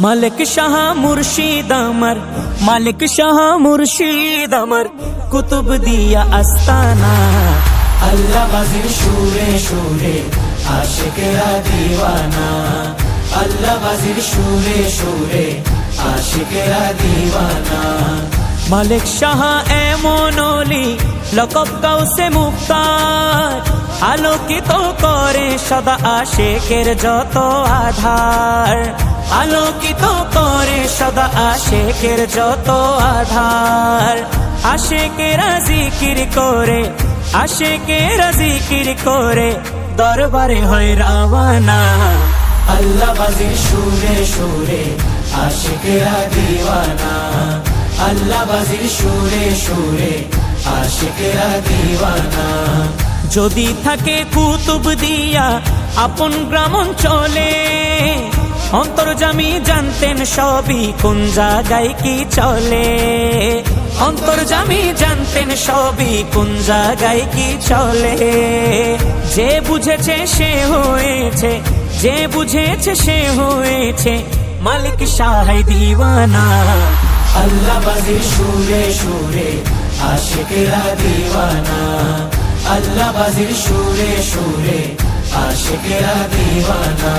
মালিক শাহ মুর্শিদ আমার, মালিক শাহ মুর্শিদ আমার, কুতুব দিয়া আস্তানা। আল্লাহ বাজির সুরে সুরে আশিকেরা দিওয়ানা, আল্লাহ বাজির সুরে সুরে আশিকেরা দিওয়ানা। মালিক শাহ এমন ওলি লকব গাউসে মুক্তার, আলোকিত করে সদা আশিকের যত আধার, আলোকিত করে সদা আশিকের যত আধার। আশিকেরা জিকির করে, আশিকেরা জিকির করে দরবারে হয় রওয়ানা। আল্লাহ বাজির সুরে সুরে আশিকেরা দিওয়ানা, আল্লাহ বাজির সুরে সুরে আশিকেরা দিওয়ানা। যদি থাকে কুতুব দিয়া আপন গ্রাম অঞ্চলে, অন্তর্যামী জানতেন সবই কোন জায়গায় কি চলে, অন্তর্যামী জানতেন সবই কোন জায়গায় কি চলে। যে বুঝেছে সে হয়েছে, যে বুঝেছে সে হয়েছে মালিক শাহ দিওয়ানা। আল্লাহ বাজির সুরে সুরে আশিকেরা দিওয়ানা, আল্লাহ বাজির সুরে সুরে আশিকেরা দিওয়ানা।